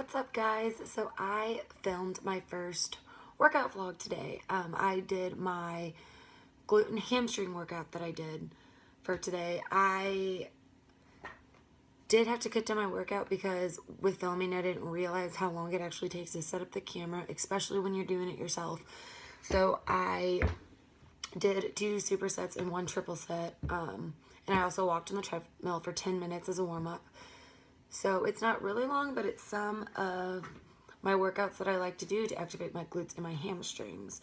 What's up, guys? So I filmed my first workout vlog today. I did my glute and hamstring workout that I did for today. I did have to cut down my workout because with filming I didn't realize how long it actually takes to set up the camera, especially when you're doing it yourself. So I did 2 supersets and 1 triple set, and I also walked on the treadmill for 10 minutes as a warm-up. So it's not really long, but it's some of my workouts that I like to do to activate my glutes and my hamstrings.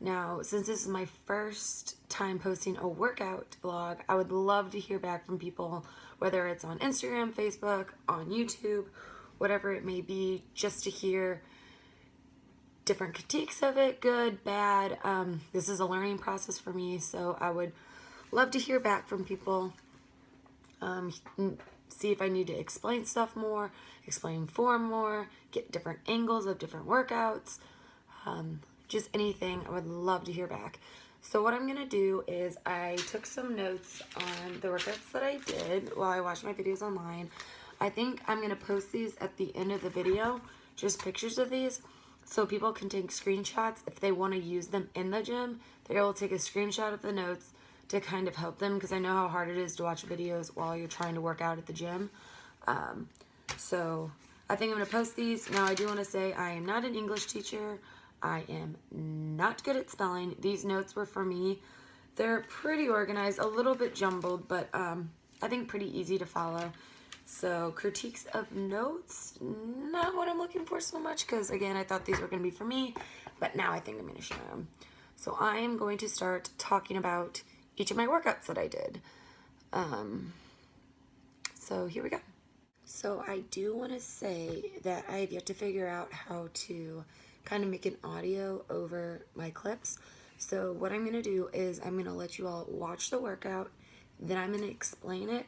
Now, since this is my first time posting a workout vlog, I would love to hear back from people, whether it's on Instagram, Facebook, on YouTube, whatever it may be, just to hear different critiques of it, good, bad. This is a learning process for me, so I would love to hear back from people. See if I need to explain stuff more, explain form more, get different angles of different workouts, just anything. I would love to hear back. So what I'm going to do is I took some notes on the workouts that I did while I watched my videos online. I think I'm going to post these at the end of the video, just pictures of these, so people can take screenshots if they want to use them in the gym. They're able to take a screenshot of the notes to kind of help them, because I know how hard it is to watch videos while you're trying to work out at the gym. So I think I'm going to post these. Now, I do want to say I am not an English teacher. I am not good at spelling. These notes were for me. They're pretty organized, a little bit jumbled, but I think pretty easy to follow. So critiques of notes, not what I'm looking for so much, because again, I thought these were going to be for me, but now I think I'm going to share them. So I am going to start talking about each of my workouts that I did. So here we go. So I do want to say that I have yet to figure out how to kind of make an audio over my clips. So what I'm going to do is I'm going to let you all watch the workout, then I'm going to explain it.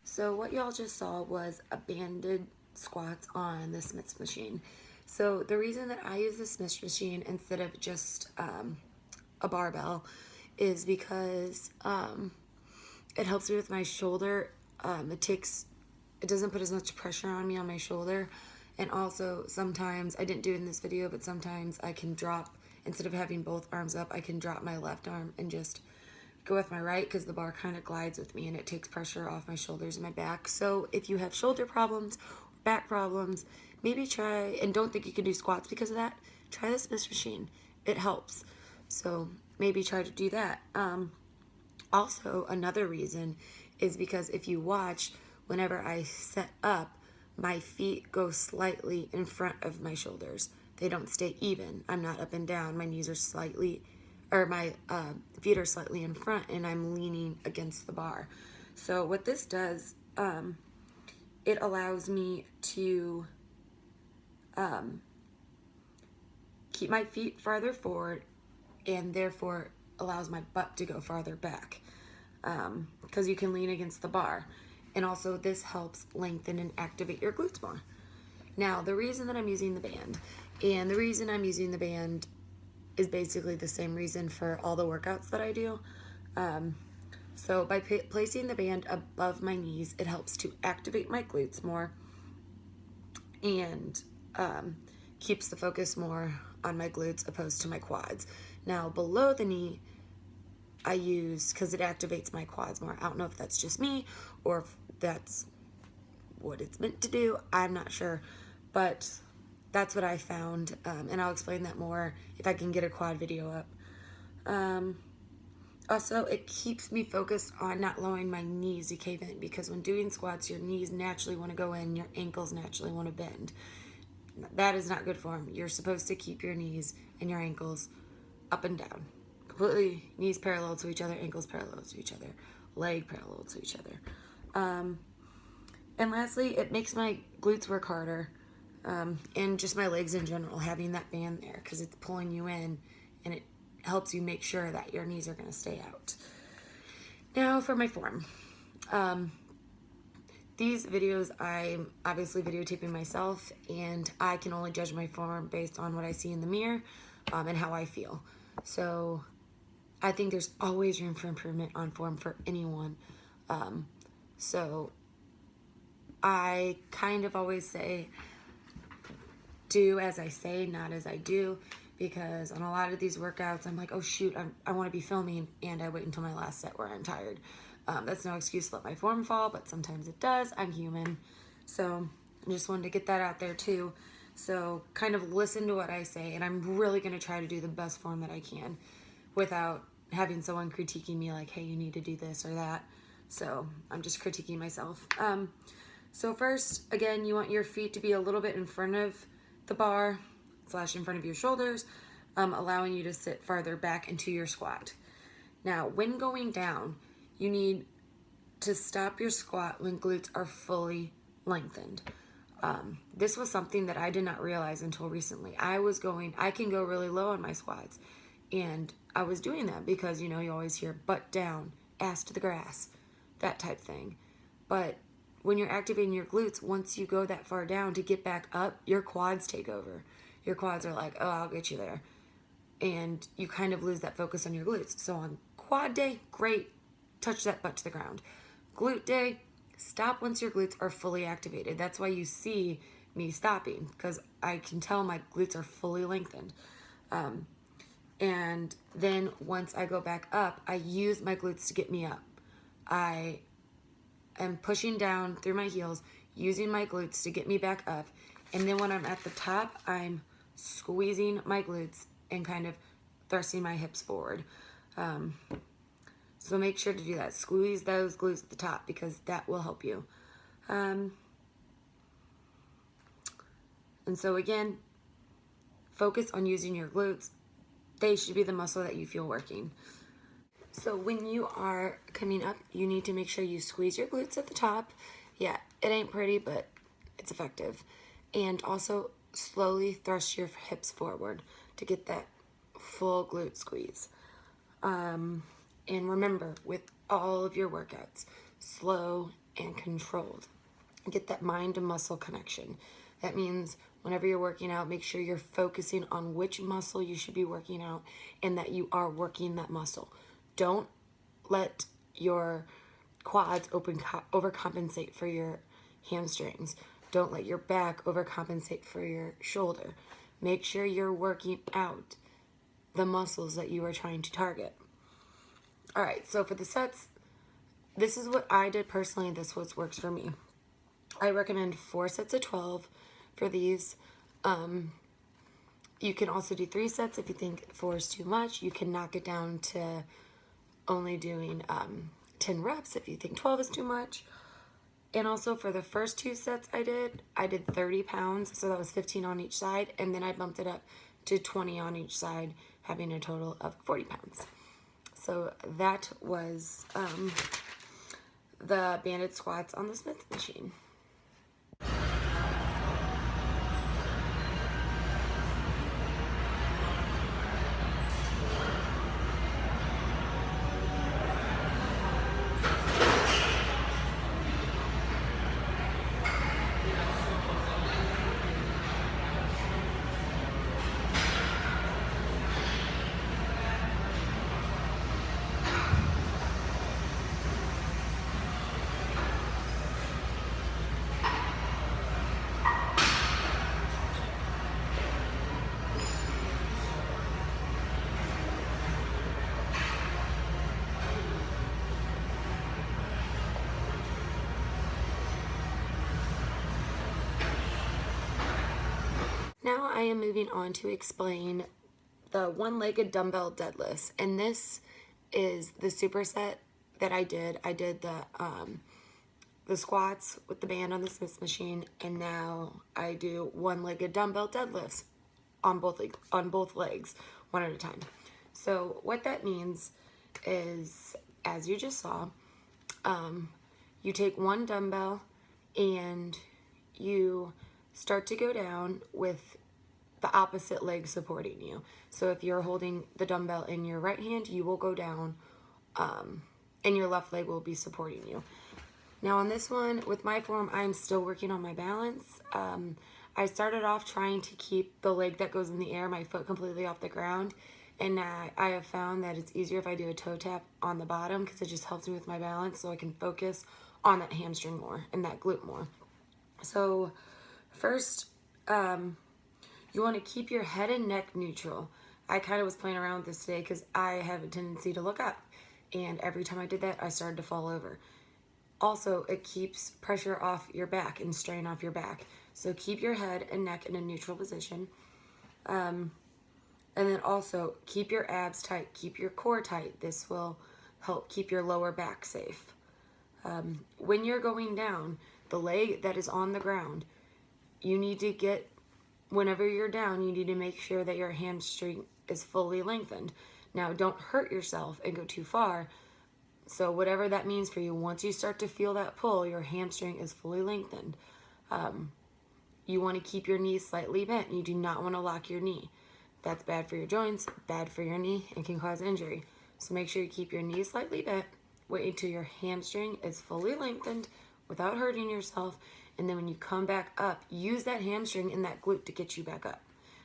So what y'all just saw was a banded squats on the Smith's machine. So the reason that I use the Smith's machine instead of just a barbell is because it helps me with my shoulder. It doesn't put as much pressure on me on my shoulder. And also sometimes, I didn't do it in this video, but sometimes I can drop, instead of having both arms up, I can drop my left arm and just go with my right, because the bar kind of glides with me and it takes pressure off my shoulders and my back. So if you have shoulder problems, back problems, maybe try, and don't think you can do squats because of that, try the Smith's machine. It helps. So maybe try to do that. Also, another reason is because if you watch, whenever I set up, my feet go slightly in front of my shoulders. They don't stay even. I'm not up and down. My knees are slightly, or my feet are slightly in front, and I'm leaning against the bar. So what this does, it allows me to keep my feet farther forward, and therefore allows my butt to go farther back, because you can lean against the bar. And also this helps lengthen and activate your glutes more. Now, the reason that I'm using the band, and the reason I'm using the band is basically the same reason for all the workouts that I do. So by placing the band above my knees, it helps to activate my glutes more, and keeps the focus more on my glutes opposed to my quads. Now, below the knee, I use, because it activates my quads more. I don't know if that's just me or if that's what it's meant to do. I'm not sure, but that's what I found, and I'll explain that more if I can get a quad video up. Also, it keeps me focused on not allowing my knees to cave in, because when doing squats, your knees naturally want to go in, your ankles naturally want to bend. That is not good for them. You're supposed to keep your knees and your ankles up and down. Completely knees parallel to each other, ankles parallel to each other, leg parallel to each other. And lastly, it makes my glutes work harder, and just my legs in general, having that band there, because it's pulling you in, and it helps you make sure that your knees are going to stay out. Now for my form. these videos, I'm obviously videotaping myself, and I can only judge my form based on what I see in the mirror and how I feel. So I think there's always room for improvement on form for anyone. So I kind of always say, do as I say, not as I do, because on a lot of these workouts, I'm like, oh shoot, I want to be filming, and I wait until my last set where I'm tired. That's no excuse to let my form fall, but sometimes it does. I'm human. So I just wanted to get that out there too. So kind of listen to what I say, and I'm really going to try to do the best form that I can without having someone critiquing me like, hey, you need to do this or that. So I'm just critiquing myself. So first, again, you want your feet to be a little bit in front of the bar / in front of your shoulders, allowing you to sit farther back into your squat. Now, when going down, you need to stop your squat when glutes are fully lengthened. This was something that I did not realize until recently. I can go really low on my squats, and I was doing that because, you always hear butt down, ass to the grass, that type thing. But when you're activating your glutes, once you go that far down to get back up, your quads take over. Your quads are like, oh, I'll get you there. And you kind of lose that focus on your glutes. So on quad day, great, touch that butt to the ground. Glute day, stop once your glutes are fully activated. That's why you see me stopping, because I can tell my glutes are fully lengthened. And then once I go back up, I use my glutes to get me up. I am pushing down through my heels, using my glutes to get me back up. And then when I'm at the top, I'm squeezing my glutes and kind of thrusting my hips forward. So make sure to do that. Squeeze those glutes at the top, because that will help you. And so again, focus on using your glutes. They should be the muscle that you feel working. So when you are coming up, you need to make sure you squeeze your glutes at the top. Yeah, it ain't pretty, but it's effective. And also slowly thrust your hips forward to get that full glute squeeze. And remember, with all of your workouts, slow and controlled. Get that mind to muscle connection. That means whenever you're working out, make sure you're focusing on which muscle you should be working out and that you are working that muscle. Don't let your quads overcompensate for your hamstrings. Don't let your back overcompensate for your shoulder. Make sure you're working out the muscles that you are trying to target. All right, so for the sets, this is what I did personally. This is what works for me. I recommend 4 sets of 12 for these. You can also do 3 sets if you think 4 is too much. You can knock it down to only doing 10 reps if you think 12 is too much. And also for the first 2 sets I did 30 pounds, so that was 15 on each side, and then I bumped it up to 20 on each side, having a total of 40 pounds. So that was the banded squats on the Smith machine. Now I am moving on to explain the one-legged dumbbell deadlifts, and this is the superset that I did. I did the squats with the band on the Smith machine, and now I do one-legged dumbbell deadlifts on both legs, one at a time. So what that means is, as you just saw, you take one dumbbell and you start to go down with the opposite leg supporting you. So if you're holding the dumbbell in your right hand, you will go down and your left leg will be supporting you. Now on this one, with my form, I'm still working on my balance. I started off trying to keep the leg that goes in the air, my foot completely off the ground. And I have found that it's easier if I do a toe tap on the bottom because it just helps me with my balance so I can focus on that hamstring more and that glute more. So first, you want to keep your head and neck neutral. I kind of was playing around with this today because I have a tendency to look up. And every time I did that, I started to fall over. Also, it keeps pressure off your back and strain off your back. So keep your head and neck in a neutral position. And then also keep your abs tight, keep your core tight. This will help keep your lower back safe. When you're going down, the leg that is on the ground, you need to get, whenever you're down, you need to make sure that your hamstring is fully lengthened. Now, don't hurt yourself and go too far. So whatever that means for you, once you start to feel that pull, your hamstring is fully lengthened. You want to keep your knee slightly bent. You do not want to lock your knee. That's bad for your joints, bad for your knee, and can cause injury. So make sure you keep your knee slightly bent. Wait until your hamstring is fully lengthened without hurting yourself. And then when you come back up, use that hamstring and that glute to get you back up.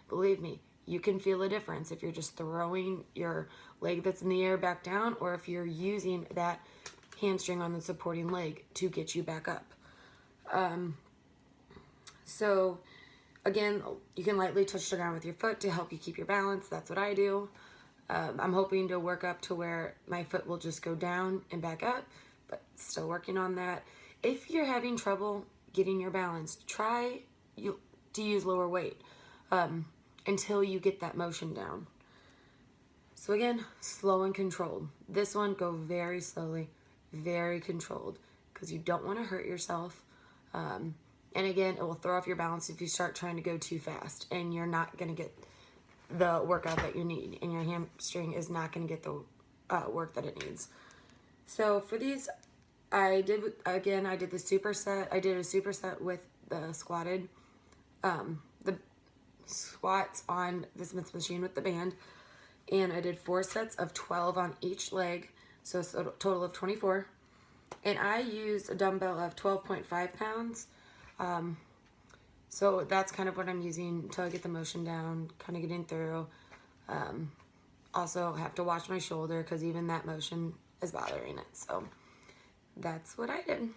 Believe me, you can feel a difference if you're just throwing your leg that's in the air back down or if you're using that hamstring on the supporting leg to get you back up. So again, you can lightly touch the ground with your foot to help you keep your balance. That's what I do. I'm hoping to work up to where my foot will just go down and back up, but still working on that. If you're having trouble getting your balance, try to use lower weight until you get that motion down. So again, slow and controlled. This one, go very slowly, very controlled, because you don't want to hurt yourself. And again, it will throw off your balance if you start trying to go too fast, and you're not going to get the workout that you need, and your hamstring is not going to get the work that it needs. So for these, I did the superset. I did a superset with the squatted, the squats on the Smith machine with the band, and I did 4 sets of 12 on each leg, so it's a total of 24. And I used a dumbbell of 12.5 pounds. So that's kind of what I'm using until I get the motion down, kind of getting through. Also have to watch my shoulder because even that motion is bothering it. So that's what I did.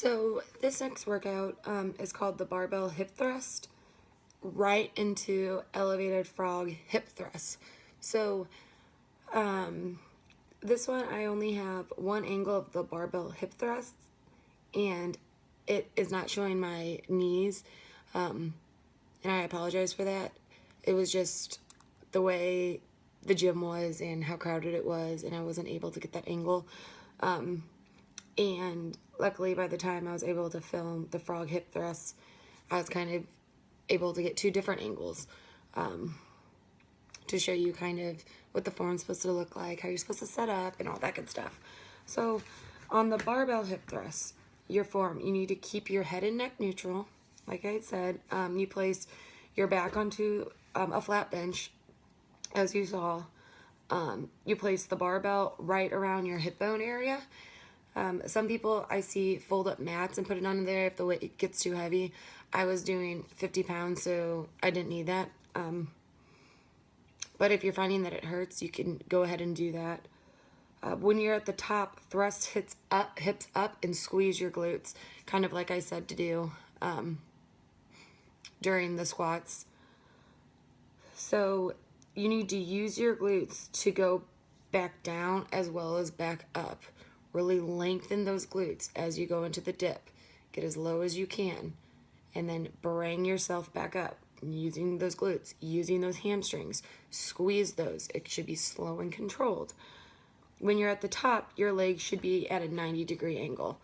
So this next workout is called the barbell hip thrust, right into elevated frog hip thrust. So this one I only have one angle of the barbell hip thrust, and it is not showing my knees, and I apologize for that. It was just the way the gym was and how crowded it was, and I wasn't able to get that angle. And luckily, by the time I was able to film the frog hip thrusts, I was kind of able to get two different angles to show you kind of what the form's supposed to look like, how you're supposed to set up, and all that good stuff. So on the barbell hip thrust, your form, you need to keep your head and neck neutral. Like I said, you place your back onto a flat bench, as you saw. You place the barbell right around your hip bone area. Some people I see fold up mats and put it on there if the weight gets too heavy. I was doing 50 pounds, so I didn't need that. But if you're finding that it hurts, you can go ahead and do that. When you're at the top, thrust hips up and squeeze your glutes, kind of like I said to do during the squats. So you need to use your glutes to go back down as well as back up. Really lengthen those glutes as you go into the dip. Get as low as you can, and then bring yourself back up using those glutes, using those hamstrings. Squeeze those. It should be slow and controlled. When you're at the top, your legs should be at a 90-degree angle,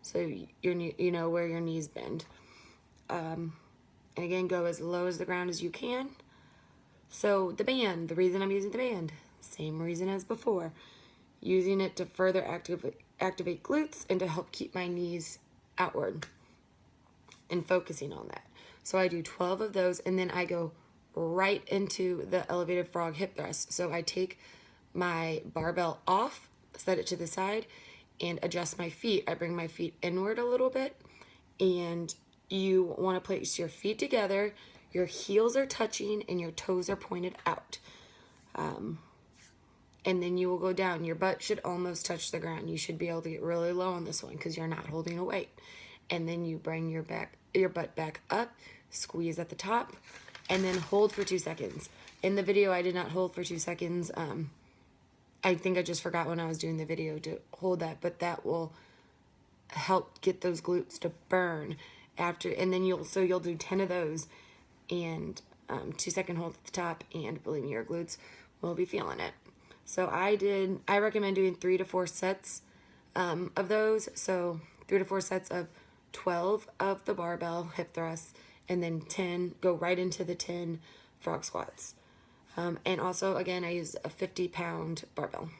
so you know where your knees bend. And again, go as low as the ground as you can. So the band, the reason I'm using the band, same reason as before. Using it to further activate glutes and to help keep my knees outward and focusing on that. So I do 12 of those, and then I go right into the elevated frog hip thrust. So I take my barbell off, set it to the side, and adjust my feet. I bring my feet inward a little bit, and you want to place your feet together, your heels are touching, and your toes are pointed out. And then you will go down. Your butt should almost touch the ground. You should be able to get really low on this one because you're not holding a weight. And then you bring your butt back up, squeeze at the top, and then hold for 2 seconds. In the video, I did not hold for 2 seconds. I think I just forgot when I was doing the video to hold that, but that will help get those glutes to burn after. And then you'll do 10 of those, and 2-second hold at the top, and believe me, your glutes will be feeling it. So I recommend doing 3 to 4 sets of those. So 3 to 4 sets of 12 of the barbell hip thrusts, and then 10, go right into the 10 frog squats. And also, again, I use a 50-pound barbell.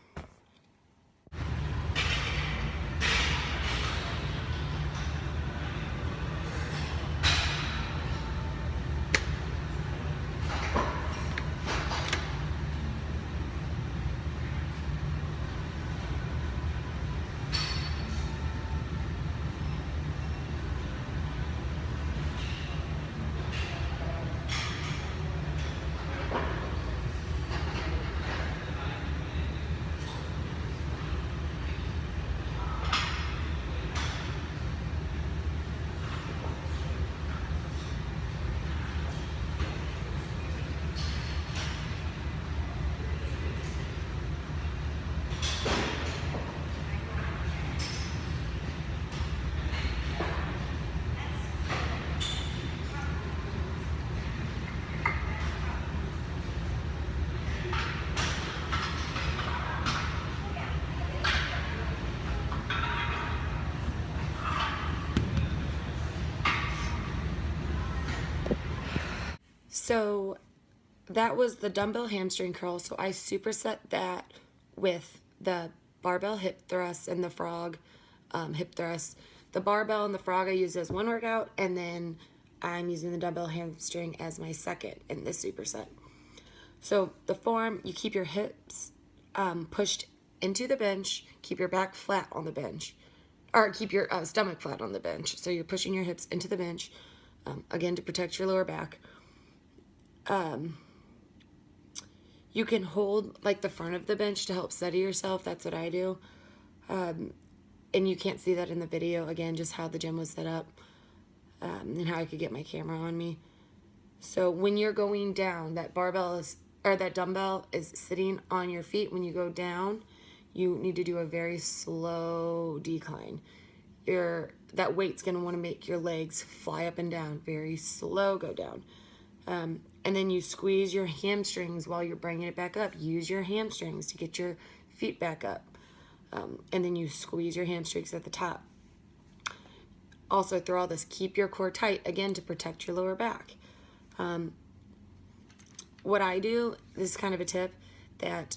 So that was the dumbbell hamstring curl. So I superset that with the barbell hip thrust and the frog hip thrust. The barbell and the frog I use as one workout, and then I'm using the dumbbell hamstring as my second in this superset. So the form, you keep your hips pushed into the bench, keep your back flat on the bench, or keep your stomach flat on the bench. So you're pushing your hips into the bench, again, to protect your lower back. You can hold like the front of the bench to help steady yourself. That's what I do. and you can't see that in the video, again, just how the gym was set up, and how I could get my camera on me. So when you're going down, that barbell is, or that dumbbell is sitting on your feet. When you go down, you need to do a very slow decline. That weight's gonna wanna make your legs fly up and down. Very slow, go down. And then you squeeze your hamstrings while you're bringing it back up. Use your hamstrings to get your feet back up. And then you squeeze your hamstrings at the top. Also, through all this, keep your core tight, again, to protect your lower back. What I do, this is kind of a tip, that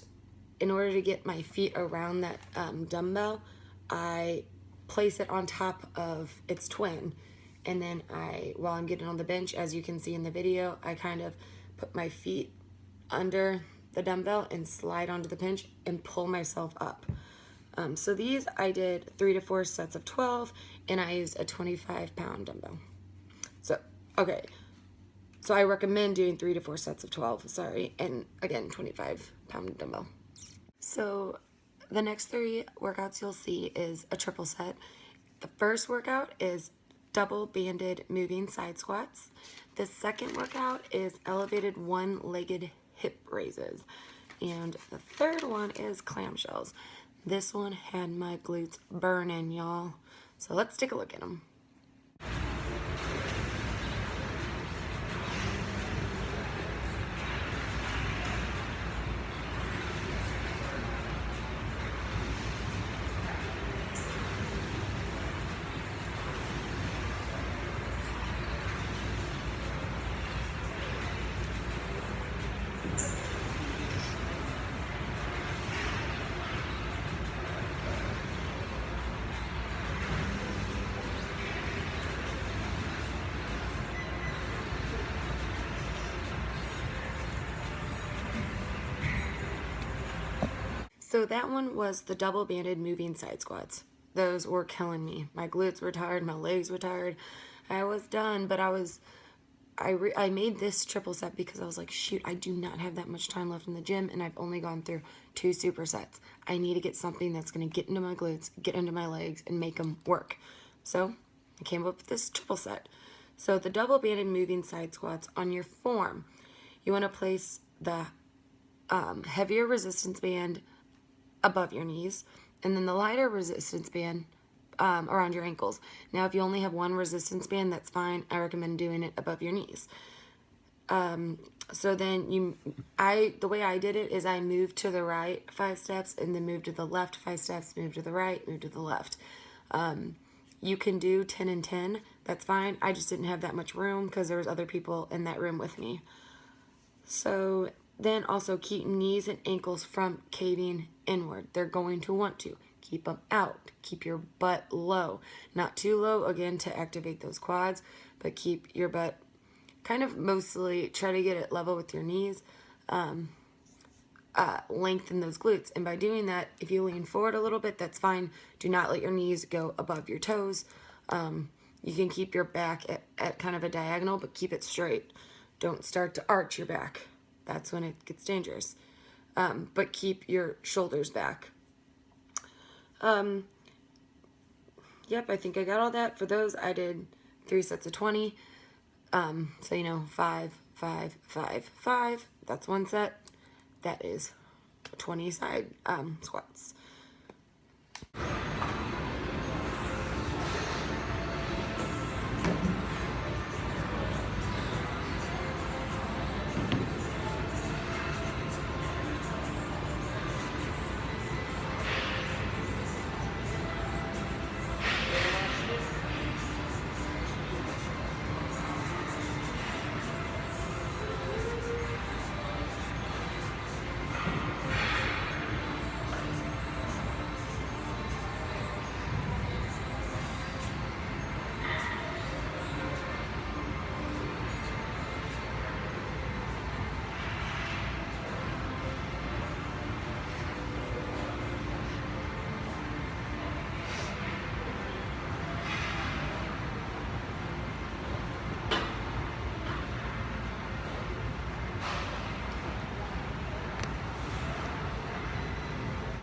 in order to get my feet around that dumbbell, I place it on top of its twin. And then while I'm getting on the bench, as you can see in the video, I kind of put my feet under the dumbbell and slide onto the bench and pull myself up. So these I did 3 to 4 sets of 12, and I used a 25-pound dumbbell. So, okay. So I recommend doing 3 to 4 sets of 12, sorry, and again, 25-pound dumbbell. So the next 3 workouts you'll see is a triple set. The first workout is double banded moving side squats. The second workout is elevated one-legged hip raises. And the third one is clamshells. This one had my glutes burning, y'all. So let's take a look at them. So that one was the double banded moving side squats. Those were killing me. My glutes were tired, my legs were tired. I was done, but I made this triple set because I was like, shoot, I do not have that much time left in the gym, and I've only gone through 2 supersets. I need to get something that's going to get into my glutes, get into my legs, and make them work. So I came up with this triple set. So the double banded moving side squats, on your form, you want to place the heavier resistance band above your knees, and then the lighter resistance band around your ankles. Now, if you only have one resistance band, that's fine. I recommend doing it above your knees. So then the way I did it is I moved to the right 5 steps, and then moved to the left 5 steps, moved to the right, moved to the left. You can do 10 and 10. That's fine. I just didn't have that much room because there was other people in that room with me. So then also keep knees and ankles from caving inward. They're going to want to. Keep them out. Keep your butt low. Not too low, again, to activate those quads, but keep your butt kind of mostly, try to get it level with your knees. Lengthen those glutes. And by doing that, if you lean forward a little bit, that's fine. Do not let your knees go above your toes. You can keep your back at kind of a diagonal, but keep it straight. Don't start to arch your back. That's when it gets dangerous. But keep your shoulders back. Yep, I think I got all that. For those, I did 3 sets of 20. So, 5, 5, 5, 5. That's 1 set. That is 20 side squats.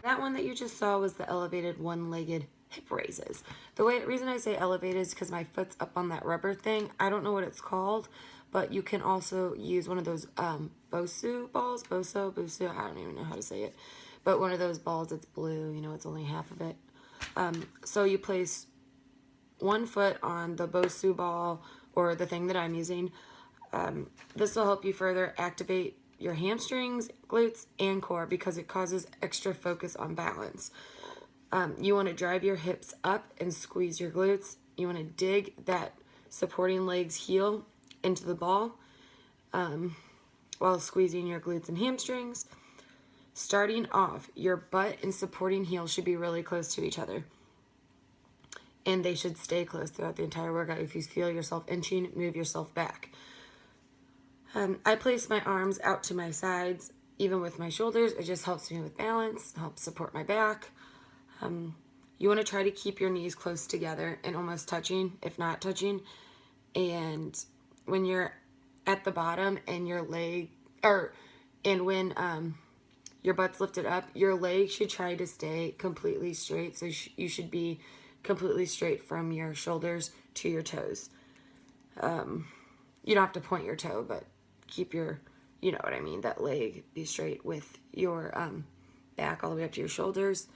That one that you just saw was the elevated one-legged hip raises. Reason I say elevated is because my foot's up on that rubber thing. I don't know what it's called, but you can also use one of those Bosu balls. Bosu, I don't even know how to say it. But one of those balls that's blue, you know, it's only half of it. So you place one foot on the Bosu ball or the thing that I'm using. This will help you further activate your hamstrings, glutes, and core because it causes extra focus on balance. You want to drive your hips up and squeeze your glutes. You want to dig that supporting leg's heel into the ball while squeezing your glutes and hamstrings. Starting off, your butt and supporting heel should be really close to each other. And they should stay close throughout the entire workout. If you feel yourself inching, move yourself back. I place my arms out to my sides, even with my shoulders. It just helps me with balance, helps support my back. You want to try to keep your knees close together and almost touching, if not touching. And when you're at the bottom and your leg, when your butt's lifted up, your leg should try to stay completely straight. So you should be completely straight from your shoulders to your toes. You don't have to point your toe, but keep your, you know what I mean, that leg be straight with your back all the way up to your shoulders.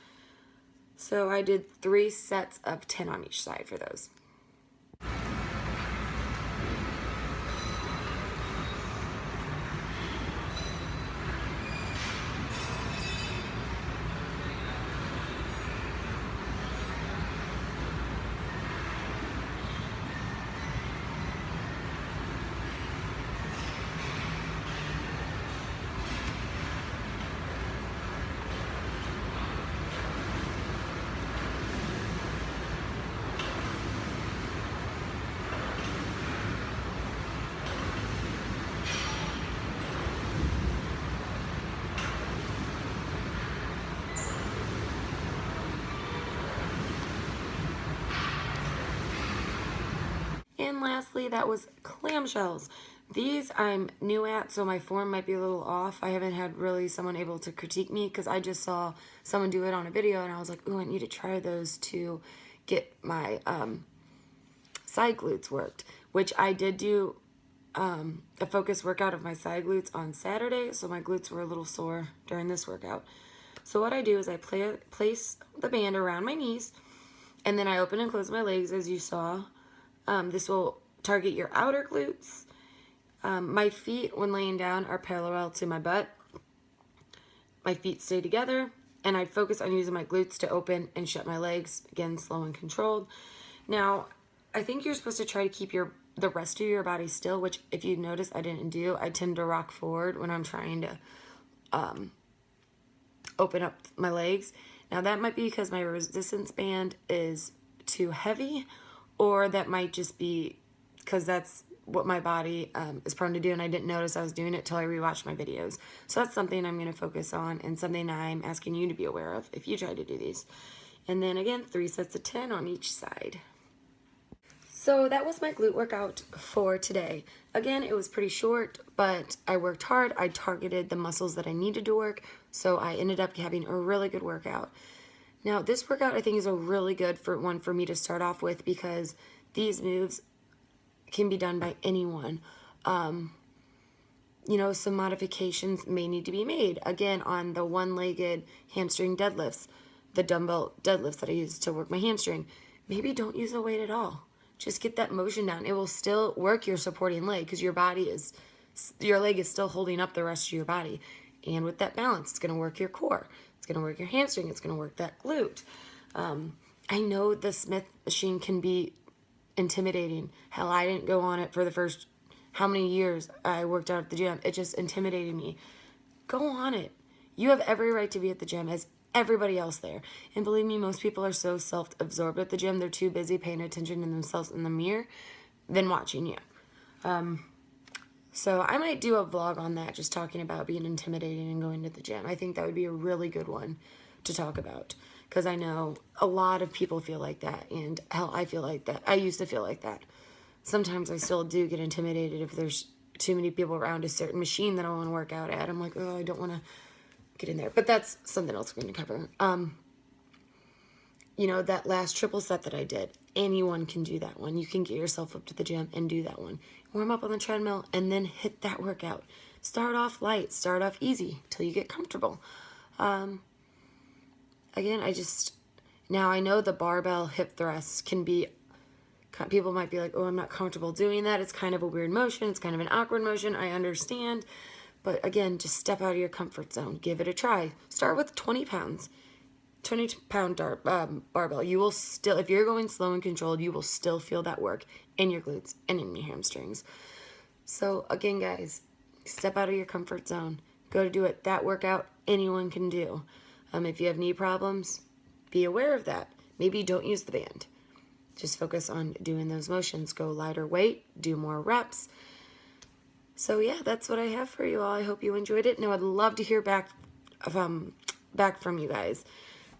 So I did 3 sets of 10 on each side for those. And lastly, that was clamshells. These I'm new at, so my form might be a little off. I haven't had really someone able to critique me because I just saw someone do it on a video and I was like, oh, I need to try those to get my side glutes worked, which I did do a focus workout of my side glutes on Saturday, so my glutes were a little sore during this workout. So what I do is I place the band around my knees, and then I open and close my legs as you saw. This will target your outer glutes. My feet, when laying down, are parallel to my butt. My feet stay together, and I focus on using my glutes to open and shut my legs, again, slow and controlled. Now, I think you're supposed to try to keep the rest of your body still, which if you notice I didn't do. I tend to rock forward when I'm trying to open up my legs. Now, that might be because my resistance band is too heavy, or that might just be because that's what my body is prone to do, and I didn't notice I was doing it till I rewatched my videos. So that's something I'm going to focus on and something I'm asking you to be aware of if you try to do these. And then again, 3 sets of 10 on each side. So that was my glute workout for today. Again, it was pretty short, but I worked hard. I targeted the muscles that I needed to work, so I ended up having a really good workout. Now, this workout I think is a really good one for me to start off with because these moves can be done by anyone. You know, some modifications may need to be made. Again, on the one-legged hamstring deadlifts, the dumbbell deadlifts that I use to work my hamstring, maybe don't use a weight at all. Just get that motion down. It will still work your supporting leg because your leg is still holding up the rest of your body. And with that balance, it's going to work your core. It's going to work your hamstring. It's going to work that glute. I know the Smith machine can be intimidating. Hell, I didn't go on it for the first how many years I worked out at the gym. It just intimidated me. Go on it. You have every right to be at the gym as everybody else there. And believe me, most people are so self-absorbed at the gym. They're too busy paying attention to themselves in the mirror than watching you. So I might do a vlog on that, just talking about being intimidating and going to the gym. I think that would be a really good one to talk about because I know a lot of people feel like that, and hell, I feel like that. I used to feel like that. Sometimes I still do get intimidated if there's too many people around a certain machine that I want to work out at. I'm like, oh, I don't want to get in there. But that's something else we're going to cover. you know, that last triple set that I did, anyone can do that one. You can get yourself up to the gym and do that one. Warm up on the treadmill and then hit that workout. Start off light, start off easy till you get comfortable. Again, now I know the barbell hip thrusts can be, people might be like, oh, I'm not comfortable doing that. It's kind of a weird motion. It's kind of an awkward motion. I understand. But again, just step out of your comfort zone. Give it a try. Start with 20 pounds. 20-pound barbell. You will still, if you're going slow and controlled, you will still feel that work in your glutes and in your hamstrings. So again, guys, step out of your comfort zone. Go to do it. That workout anyone can do. If you have knee problems, be aware of that. Maybe don't use the band. Just focus on doing those motions. Go lighter weight, do more reps. So yeah, that's what I have for you all. I hope you enjoyed it, and I would love to hear back from you guys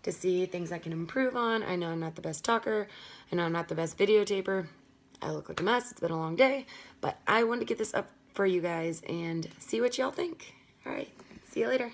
to see things I can improve on. I know I'm not the best talker. I know I'm not the best videotaper. I look like a mess. It's been a long day, but I wanted to get this up for you guys and see what y'all think. All right, see you later.